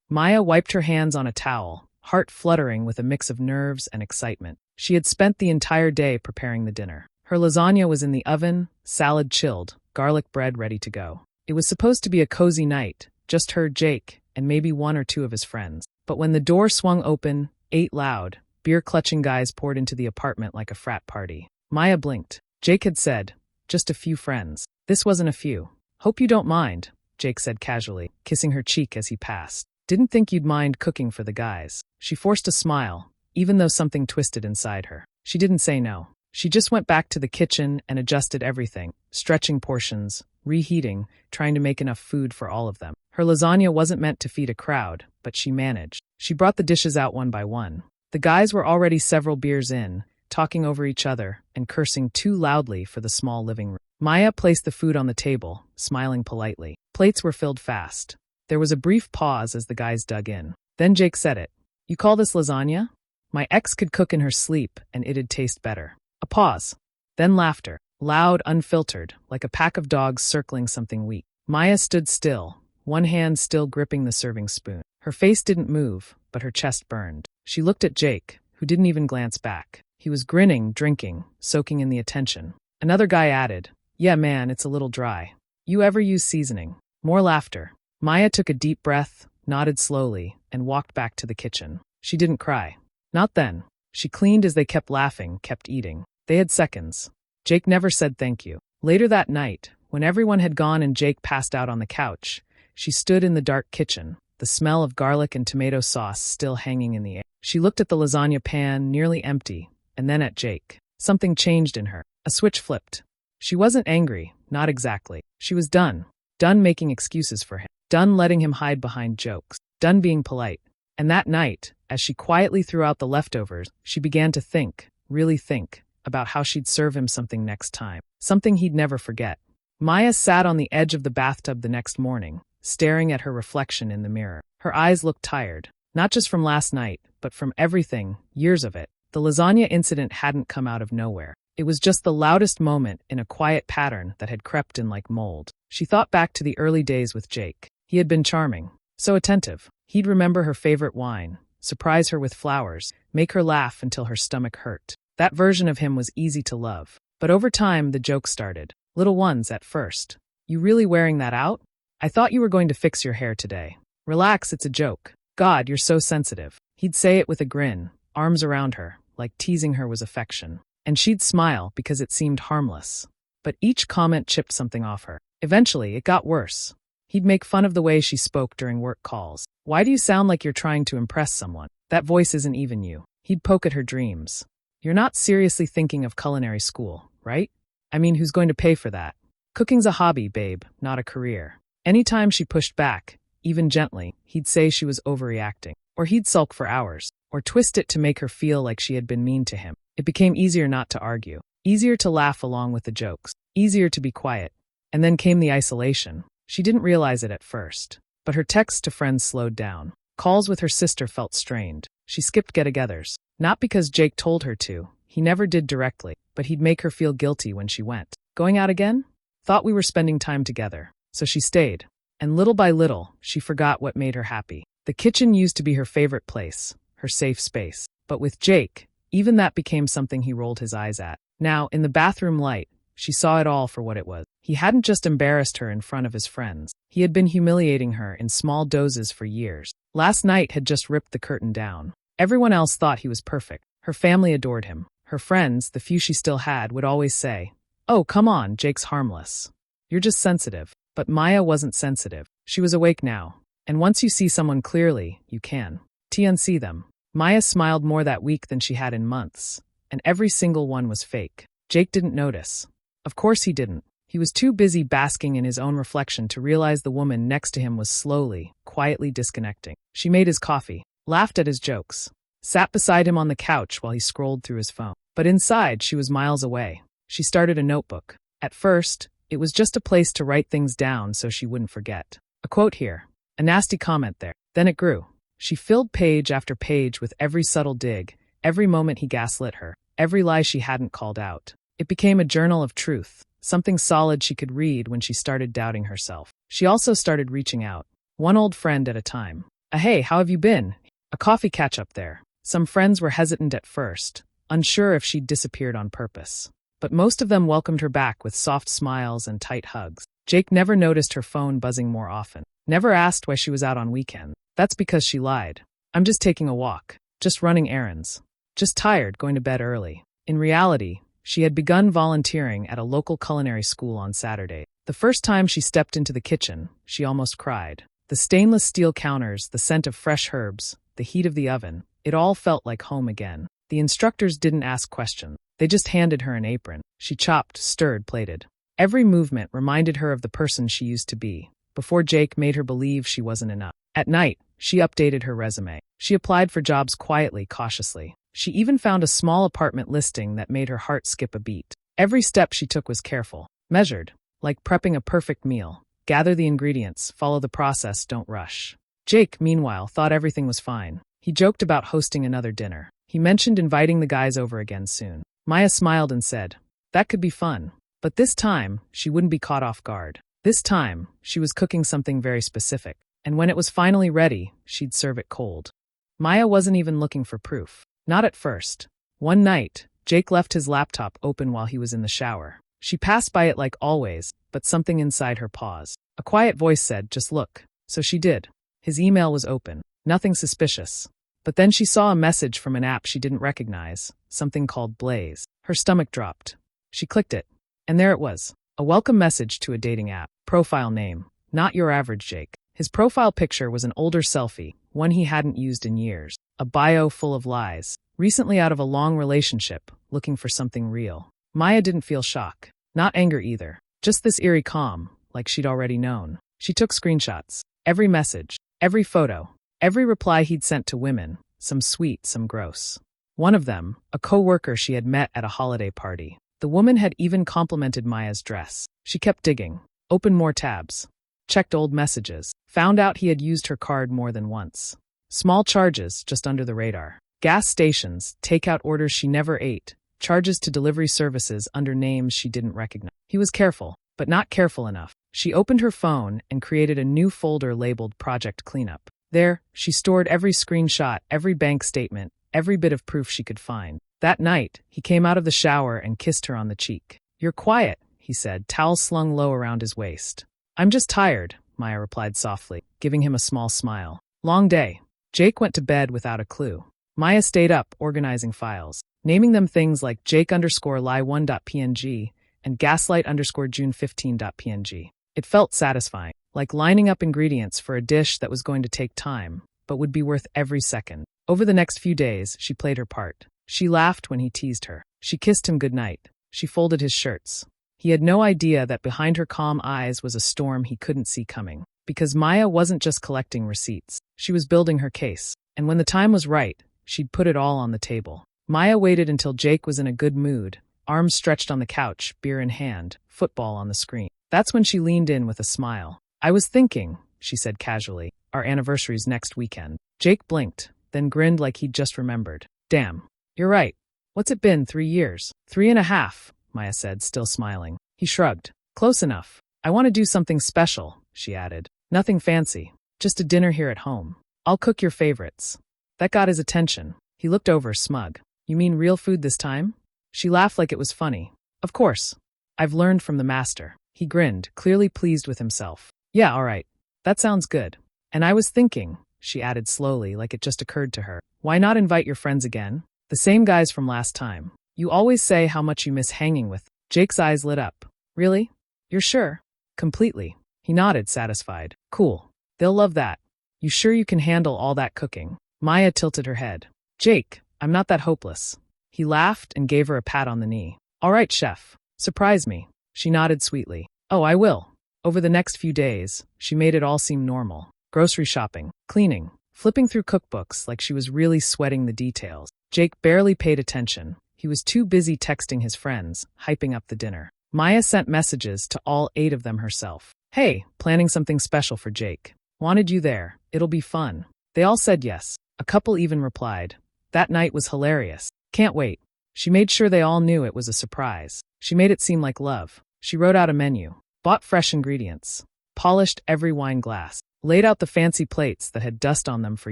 Maya wiped her hands on a towel, heart fluttering with a mix of nerves and excitement. She had spent the entire day preparing the dinner. Her lasagna was in the oven, salad chilled, garlic bread ready to go. It was supposed to be a cozy night, just her, Jake, and maybe one or two of his friends. But when the door swung open, 8 loud, beer-clutching guys poured into the apartment like a frat party. Maya blinked. Jake had said, "Just a few friends." This wasn't a few. "Hope you don't mind," Jake said casually, kissing her cheek as he passed. "Didn't think you'd mind cooking for the guys." She forced a smile, even though something twisted inside her. She didn't say no. She just went back to the kitchen and adjusted everything, stretching portions, reheating, trying to make enough food for all of them. Her lasagna wasn't meant to feed a crowd, but she managed. She brought the dishes out one by one. The guys were already several beers in, talking over each other and cursing too loudly for the small living room. Maya placed the food on the table, smiling politely. Plates were filled fast. There was a brief pause as the guys dug in. Then Jake said it. "You call this lasagna? My ex could cook in her sleep, and it'd taste better." A pause. Then laughter. Loud, unfiltered, like a pack of dogs circling something weak. Maya stood still, one hand still gripping the serving spoon. Her face didn't move, but her chest burned. She looked at Jake, who didn't even glance back. He was grinning, drinking, soaking in the attention. Another guy added, "Yeah, man, it's a little dry. You ever use seasoning?" More laughter. Maya took a deep breath, nodded slowly, and walked back to the kitchen. She didn't cry. Not then. She cleaned as they kept laughing, kept eating. They had seconds. Jake never said thank you. Later that night, when everyone had gone and Jake passed out on the couch, she stood in the dark kitchen, the smell of garlic and tomato sauce still hanging in the air. She looked at the lasagna pan, nearly empty, and then at Jake. Something changed in her. A switch flipped. She wasn't angry, not exactly. She was done. Done making excuses for him. Done letting him hide behind jokes. Done being polite. And that night, as she quietly threw out the leftovers, she began to think, really think, about how she'd serve him something next time. Something he'd never forget. Maya sat on the edge of the bathtub the next morning, staring at her reflection in the mirror. Her eyes looked tired, not just from last night, but from everything, years of it. The lasagna incident hadn't come out of nowhere. It was just the loudest moment in a quiet pattern that had crept in like mold. She thought back to the early days with Jake. He had been charming, so attentive. He'd remember her favorite wine, surprise her with flowers, make her laugh until her stomach hurt. That version of him was easy to love. But over time, the jokes started. Little ones at first. "You really wearing that out? I thought you were going to fix your hair today. Relax, it's a joke. God, you're so sensitive." He'd say it with a grin, arms around her, like teasing her was affection. And she'd smile because it seemed harmless. But each comment chipped something off her. Eventually, it got worse. He'd make fun of the way she spoke during work calls. "Why do you sound like you're trying to impress someone? That voice isn't even you." He'd poke at her dreams. "You're not seriously thinking of culinary school, right? I mean, who's going to pay for that? Cooking's a hobby, babe, not a career." Anytime she pushed back, even gently, he'd say she was overreacting. Or he'd sulk for hours, or twist it to make her feel like she had been mean to him. It became easier not to argue, easier to laugh along with the jokes, easier to be quiet. And then came the isolation. She didn't realize it at first, but her texts to friends slowed down. Calls with her sister felt strained. She skipped get-togethers. Not because Jake told her to, he never did directly, but he'd make her feel guilty when she went. "Going out again? Thought we were spending time together." So she stayed. And little by little, she forgot what made her happy. The kitchen used to be her favorite place, her safe space. But with Jake, even that became something he rolled his eyes at. Now, in the bathroom light, she saw it all for what it was. He hadn't just embarrassed her in front of his friends. He had been humiliating her in small doses for years. Last night had just ripped the curtain down. Everyone else thought he was perfect. Her family adored him. Her friends, the few she still had, would always say, "Oh, come on, Jake's harmless. You're just sensitive." But Maya wasn't sensitive. She was awake now. And once you see someone clearly, you can unsee them. Maya smiled more that week than she had in months. And every single one was fake. Jake didn't notice. Of course he didn't. He was too busy basking in his own reflection to realize the woman next to him was slowly, quietly disconnecting. She made his coffee, laughed at his jokes, sat beside him on the couch while he scrolled through his phone. But inside, she was miles away. She started a notebook. At first, it was just a place to write things down so she wouldn't forget. A quote here, a nasty comment there. Then it grew. She filled page after page with every subtle dig, every moment he gaslit her, every lie she hadn't called out. It became a journal of truth, something solid she could read when she started doubting herself. She also started reaching out, one old friend at a time. Hey, how have you been? A coffee catch-up there. Some friends were hesitant at first, unsure if she'd disappeared on purpose. But most of them welcomed her back with soft smiles and tight hugs. Jake never noticed her phone buzzing more often. Never asked why she was out on weekend. That's because she lied. I'm just taking a walk. Just running errands. Just tired, going to bed early. In reality, she had begun volunteering at a local culinary school on Saturday. The first time she stepped into the kitchen, she almost cried. The stainless steel counters, the scent of fresh herbs, the heat of the oven, it all felt like home again. The instructors didn't ask questions. They just handed her an apron. She chopped, stirred, plated. Every movement reminded her of the person she used to be, before Jake made her believe she wasn't enough. At night, she updated her resume. She applied for jobs quietly, cautiously. She even found a small apartment listing that made her heart skip a beat. Every step she took was careful, measured, like prepping a perfect meal. Gather the ingredients, follow the process, don't rush. Jake, meanwhile, thought everything was fine. He joked about hosting another dinner. He mentioned inviting the guys over again soon. Maya smiled and said, that could be fun. But this time, she wouldn't be caught off guard. This time, she was cooking something very specific. And when it was finally ready, she'd serve it cold. Maya wasn't even looking for proof. Not at first. One night, Jake left his laptop open while he was in the shower. She passed by it like always, but something inside her paused. A quiet voice said, just look. So she did. His email was open. Nothing suspicious. But then she saw a message from an app she didn't recognize, something called Blaze. Her stomach dropped. She clicked it. And there it was. A welcome message to a dating app. Profile name. Not your average Jake. His profile picture was an older selfie, one he hadn't used in years. A bio full of lies. Recently out of a long relationship, looking for something real. Maya didn't feel shock. Not anger either. Just this eerie calm, like she'd already known. She took screenshots. Every message. Every photo. Every reply he'd sent to women. Some sweet, some gross. One of them, a co-worker she had met at a holiday party. The woman had even complimented Maya's dress. She kept digging. Opened more tabs. Checked old messages. Found out he had used her card more than once. Small charges, just under the radar. Gas stations, takeout orders she never ate. Charges to delivery services under names she didn't recognize. He was careful, but not careful enough. She opened her phone and created a new folder labeled Project Cleanup. There, she stored every screenshot, every bank statement, every bit of proof she could find. That night, he came out of the shower and kissed her on the cheek. You're quiet, he said, towel slung low around his waist. I'm just tired, Maya replied softly, giving him a small smile. Long day. Jake went to bed without a clue. Maya stayed up, organizing files, naming them things like Jake_lie1.png and gaslight_June15.png. It felt satisfying, like lining up ingredients for a dish that was going to take time, but would be worth every second. Over the next few days, she played her part. She laughed when he teased her. She kissed him goodnight. She folded his shirts. He had no idea that behind her calm eyes was a storm he couldn't see coming. Because Maya wasn't just collecting receipts. She was building her case. And when the time was right, she'd put it all on the table. Maya waited until Jake was in a good mood, arms stretched on the couch, beer in hand, football on the screen. That's when she leaned in with a smile. I was thinking, she said casually, our anniversary's next weekend. Jake blinked, then grinned like he'd just remembered. Damn, you're right. What's it been, 3 years? 3.5, Maya said, still smiling. He shrugged. Close enough. I want to do something special, she added. Nothing fancy. Just a dinner here at home. I'll cook your favorites. That got his attention. He looked over, smug. You mean real food this time? She laughed like it was funny. Of course. I've learned from the master. He grinned, clearly pleased with himself. Yeah, all right. That sounds good. And I was thinking, she added slowly, like it just occurred to her, why not invite your friends again? The same guys from last time. You always say how much you miss hanging with. Jake's eyes lit up. Really? You're sure? Completely. He nodded, satisfied. Cool. They'll love that. You sure you can handle all that cooking? Maya tilted her head. Jake, I'm not that hopeless. He laughed and gave her a pat on the knee. All right, chef. Surprise me. She nodded sweetly. Oh, I will. Over the next few days, she made it all seem normal. Grocery shopping, cleaning, flipping through cookbooks like she was really sweating the details. Jake barely paid attention. He was too busy texting his friends, hyping up the dinner. Maya sent messages to all 8 of them herself. Hey, planning something special for Jake. Wanted you there. It'll be fun. They all said yes. A couple even replied. That night was hilarious. Can't wait. She made sure they all knew it was a surprise. She made it seem like love. She wrote out a menu. Bought fresh ingredients. Polished every wine glass. laid out the fancy plates that had dust on them for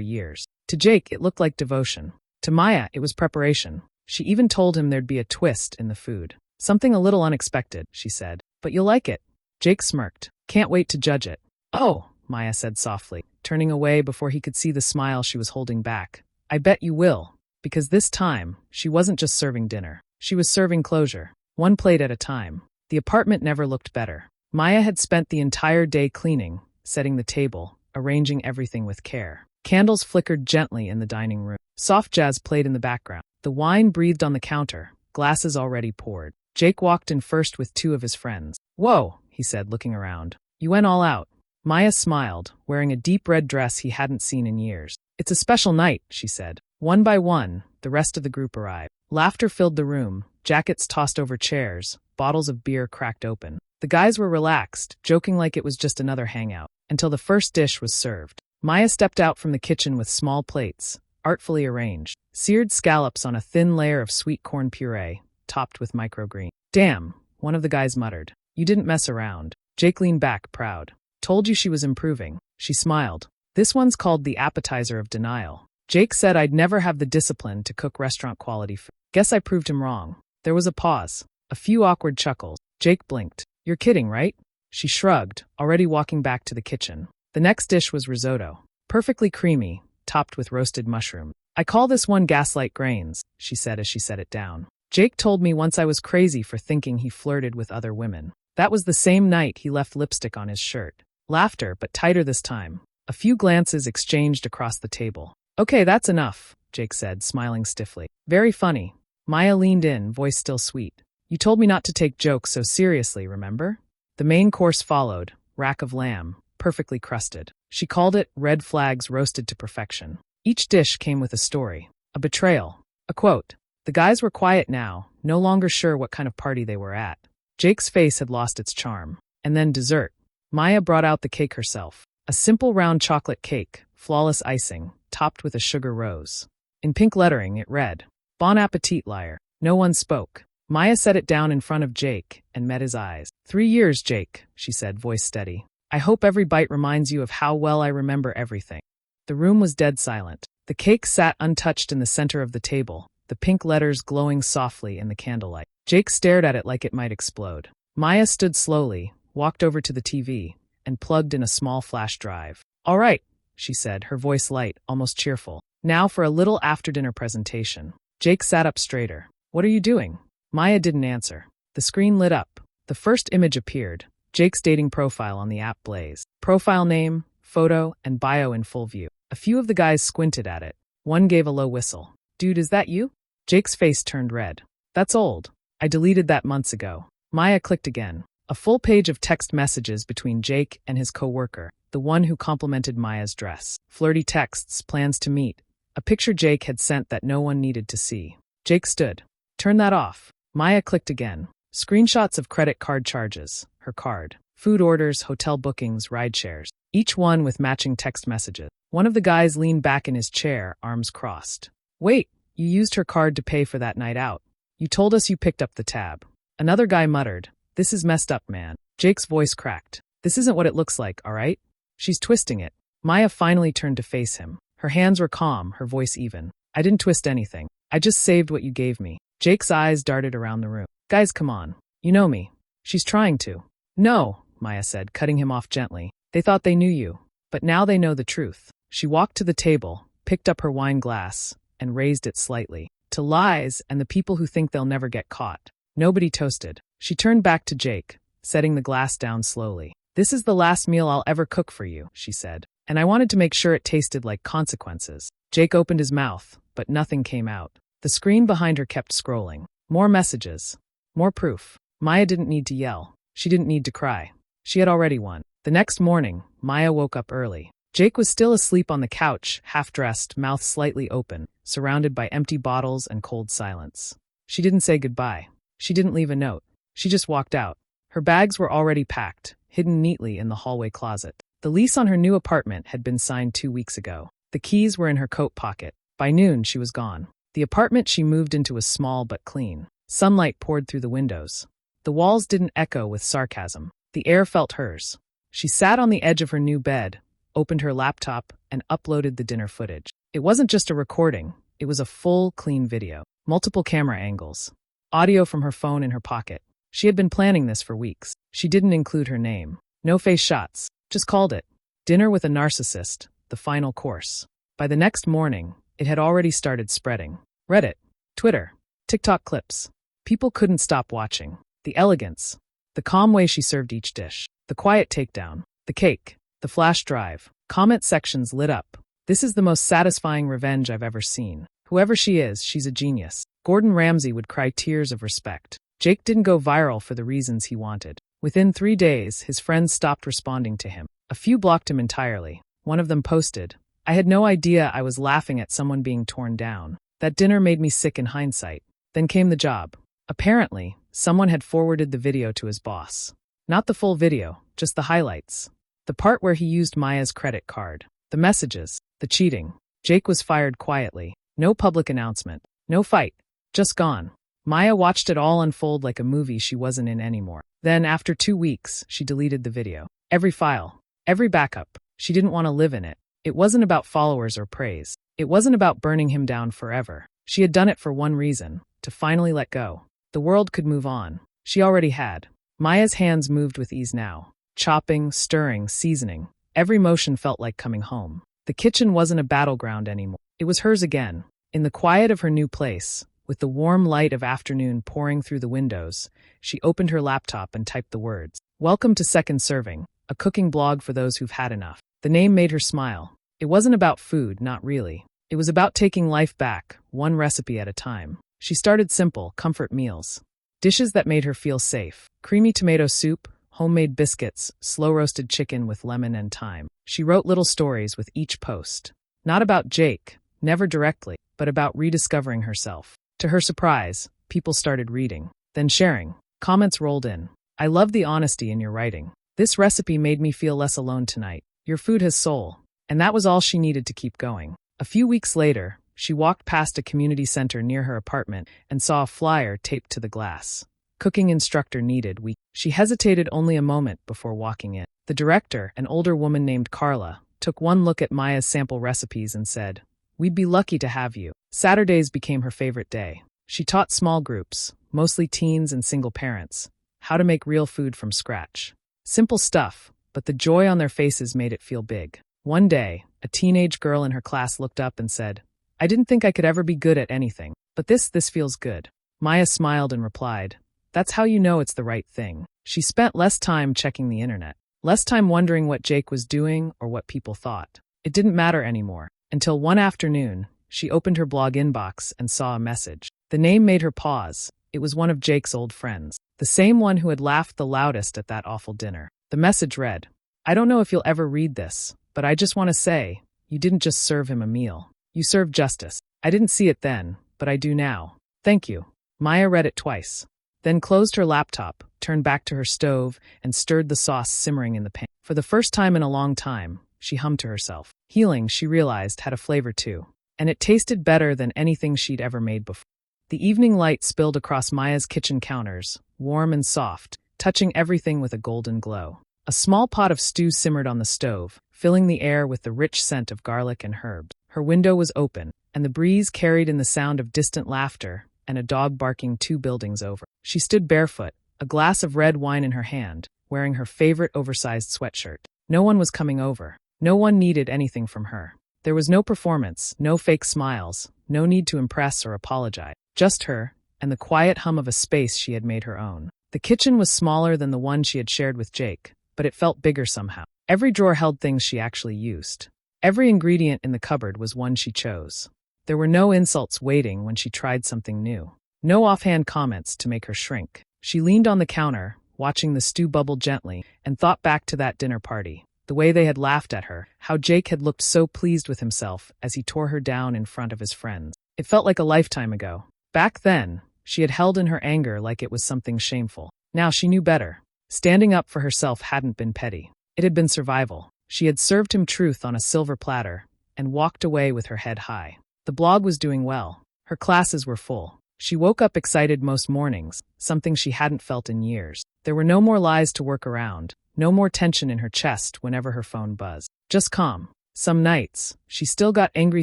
years. To Jake, it looked like devotion. To Maya, it was preparation. She even told him there'd be a twist in the food. Something a little unexpected, she said. But you'll like it. Jake smirked. Can't wait to judge it. Oh, Maya said softly, turning away before he could see the smile she was holding back. I bet you will. Because this time, she wasn't just serving dinner. She was serving closure. One plate at a time. The apartment never looked better. Maya had spent the entire day cleaning, setting the table, arranging everything with care. Candles flickered gently in the dining room. Soft jazz played in the background. The wine breathed on the counter, glasses already poured. Jake walked in first with two of his friends. Whoa, he said, looking around. You went all out. Maya smiled, wearing a deep red dress he hadn't seen in years. It's a special night, she said. One by one, the rest of the group arrived. Laughter filled the room, jackets tossed over chairs, bottles of beer cracked open. The guys were relaxed, joking like it was just another hangout, until the first dish was served. Maya stepped out from the kitchen with small plates, artfully arranged. Seared scallops on a thin layer of sweet corn puree, topped with microgreen. Damn, one of the guys muttered. You didn't mess around. Jake leaned back, proud. Told you she was improving. She smiled. This one's called the appetizer of denial. Jake said I'd never have the discipline to cook restaurant-quality food. Guess I proved him wrong. There was a pause. A few awkward chuckles. Jake blinked. You're kidding, right? She shrugged, already walking back to the kitchen. The next dish was risotto. Perfectly creamy, topped with roasted mushroom. I call this one gaslight grains, she said as she set it down. Jake told me once I was crazy for thinking he flirted with other women. That was the same night he left lipstick on his shirt. Laughter, but tighter this time. A few glances exchanged across the table. Okay, that's enough, Jake said, smiling stiffly. Very funny. Maya leaned in, voice still sweet. You told me not to take jokes so seriously, remember? The main course followed, rack of lamb, perfectly crusted. She called it red flags roasted to perfection. Each dish came with a story, a betrayal, a quote. The guys were quiet now, no longer sure what kind of party they were at. Jake's face had lost its charm. And then dessert. Maya brought out the cake herself. A simple round chocolate cake, flawless icing, topped with a sugar rose. In pink lettering, it read, Bon appetit, liar. No one spoke. Maya set it down in front of Jake and met his eyes. 3 years, Jake, she said, voice steady. I hope every bite reminds you of how well I remember everything. The room was dead silent. The cake sat untouched in the center of the table, the pink letters glowing softly in the candlelight. Jake stared at it like it might explode. Maya stood slowly, walked over to the TV, and plugged in a small flash drive. All right, she said, her voice light, almost cheerful. Now for a little after-dinner presentation. Jake sat up straighter. What are you doing? Maya didn't answer. The screen lit up. The first image appeared, Jake's dating profile on the app Blaze. Profile name, photo, and bio in full view. A few of the guys squinted at it. One gave a low whistle. Dude, is that you? Jake's face turned red. That's old. I deleted that months ago. Maya clicked again. A full page of text messages between Jake and his co-worker, the one who complimented Maya's dress. Flirty texts, plans to meet. A picture Jake had sent that no one needed to see. Jake stood. Turn that off. Maya clicked again. Screenshots of credit card charges, her card. Food orders, hotel bookings, ride shares. Each one with matching text messages. One of the guys leaned back in his chair, arms crossed. Wait, you used her card to pay for that night out. You told us you picked up the tab. Another guy muttered, This is messed up, man. Jake's voice cracked. This isn't what it looks like, all right? She's twisting it. Maya finally turned to face him. Her hands were calm, her voice even. I didn't twist anything. I just saved what you gave me. Jake's eyes darted around the room. Guys, come on. You know me. She's trying to. No, Maya said, cutting him off gently. They thought they knew you. But now they know the truth. She walked to the table, picked up her wine glass, and raised it slightly. To lies and the people who think they'll never get caught. Nobody toasted. She turned back to Jake, setting the glass down slowly. This is the last meal I'll ever cook for you, she said. And I wanted to make sure it tasted like consequences. Jake opened his mouth, but nothing came out. The screen behind her kept scrolling. More messages. More proof. Maya didn't need to yell. She didn't need to cry. She had already won. The next morning, Maya woke up early. Jake was still asleep on the couch, half-dressed, mouth slightly open, surrounded by empty bottles and cold silence. She didn't say goodbye. She didn't leave a note. She just walked out. Her bags were already packed, hidden neatly in the hallway closet. The lease on her new apartment had been signed 2 weeks ago. The keys were in her coat pocket. By noon, she was gone. The apartment she moved into was small but clean. Sunlight poured through the windows. The walls didn't echo with sarcasm. The air felt hers. She sat on the edge of her new bed, opened her laptop, and uploaded the dinner footage. It wasn't just a recording, it was a full, clean video. Multiple camera angles. Audio from her phone in her pocket. She had been planning this for weeks. She didn't include her name. No face shots. Just called it Dinner with a Narcissist, the final course. By the next morning, it had already started spreading. Reddit, Twitter, TikTok clips. People couldn't stop watching. The elegance. The calm way she served each dish. The quiet takedown. The cake. The flash drive. Comment sections lit up. This is the most satisfying revenge I've ever seen. Whoever she is, she's a genius. Gordon Ramsay would cry tears of respect. Jake didn't go viral for the reasons he wanted. Within 3 days, his friends stopped responding to him. A few blocked him entirely. One of them posted, "I had no idea I was laughing at someone being torn down. That dinner made me sick in hindsight." Then came the job. Apparently, someone had forwarded the video to his boss. Not the full video, just the highlights. The part where he used Maya's credit card. The messages. The cheating. Jake was fired quietly. No public announcement. No fight. Just gone. Maya watched it all unfold like a movie she wasn't in anymore. Then, after 2 weeks, she deleted the video. Every file. Every backup. She didn't want to live in it. It wasn't about followers or praise. It wasn't about burning him down forever. She had done it for one reason, to finally let go. The world could move on. She already had. Maya's hands moved with ease now. Chopping, stirring, seasoning. Every motion felt like coming home. The kitchen wasn't a battleground anymore. It was hers again. In the quiet of her new place, with the warm light of afternoon pouring through the windows, she opened her laptop and typed the words, "Welcome to Second Serving, a cooking blog for those who've had enough." The name made her smile. It wasn't about food, not really. It was about taking life back, one recipe at a time. She started simple, comfort meals. Dishes that made her feel safe. Creamy tomato soup, homemade biscuits, slow-roasted chicken with lemon and thyme. She wrote little stories with each post. Not about Jake, never directly, but about rediscovering herself. To her surprise, people started reading, then sharing. Comments rolled in. "I love the honesty in your writing. This recipe made me feel less alone tonight. Your food has soul." And that was all she needed to keep going. A few weeks later, she walked past a community center near her apartment and saw a flyer taped to the glass. "Cooking instructor needed." She hesitated only a moment before walking in. The director, an older woman named Carla, took one look at Maya's sample recipes and said, "We'd be lucky to have you." Saturdays became her favorite day. She taught small groups, mostly teens and single parents, how to make real food from scratch. Simple stuff, but the joy on their faces made it feel big. One day, a teenage girl in her class looked up and said, "I didn't think I could ever be good at anything, but this feels good." Maya smiled and replied, "That's how you know it's the right thing." She spent less time checking the internet, less time wondering what Jake was doing or what people thought. It didn't matter anymore, until one afternoon, she opened her blog inbox and saw a message. The name made her pause. It was one of Jake's old friends, the same one who had laughed the loudest at that awful dinner. The message read, "I don't know if you'll ever read this, but I just want to say, you didn't just serve him a meal. You served justice. I didn't see it then, but I do now. Thank you." Maya read it twice, then closed her laptop, turned back to her stove, and stirred the sauce simmering in the pan. For the first time in a long time, she hummed to herself. Healing, she realized, had a flavor too, and it tasted better than anything she'd ever made before. The evening light spilled across Maya's kitchen counters, warm and soft, touching everything with a golden glow. A small pot of stew simmered on the stove, filling the air with the rich scent of garlic and herbs. Her window was open, and the breeze carried in the sound of distant laughter and a dog barking 2 buildings over. She stood barefoot, a glass of red wine in her hand, wearing her favorite oversized sweatshirt. No one was coming over. No one needed anything from her. There was no performance, no fake smiles, no need to impress or apologize. Just her, and the quiet hum of a space she had made her own. The kitchen was smaller than the one she had shared with Jake, but it felt bigger somehow. Every drawer held things she actually used. Every ingredient in the cupboard was one she chose. There were no insults waiting when she tried something new. No offhand comments to make her shrink. She leaned on the counter, watching the stew bubble gently, and thought back to that dinner party. The way they had laughed at her, how Jake had looked so pleased with himself as he tore her down in front of his friends. It felt like a lifetime ago. Back then, she had held in her anger like it was something shameful. Now she knew better. Standing up for herself hadn't been petty. It had been survival. She had served him truth on a silver platter and walked away with her head high. The blog was doing well. Her classes were full. She woke up excited most mornings, something she hadn't felt in years. There were no more lies to work around, No more tension in her chest whenever her phone buzzed. Just calm. Some nights, she still got angry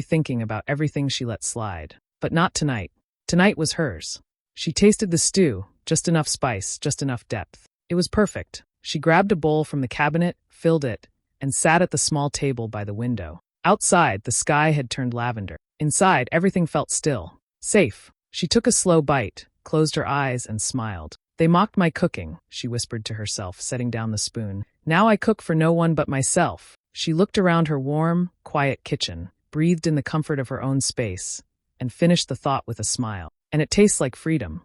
thinking about everything she let slide. But not tonight. Tonight was hers. She tasted the stew, just enough spice, just enough depth. It was perfect. She grabbed a bowl from the cabinet, filled it, and sat at the small table by the window. Outside, the sky had turned lavender. Inside, everything felt still. Safe. She took a slow bite, closed her eyes, and smiled. They mocked my cooking, she whispered to herself, setting down the spoon. Now I cook for no one but myself. She looked around her warm, quiet kitchen, breathed in the comfort of her own space, and finished the thought with a smile. And it tastes like freedom.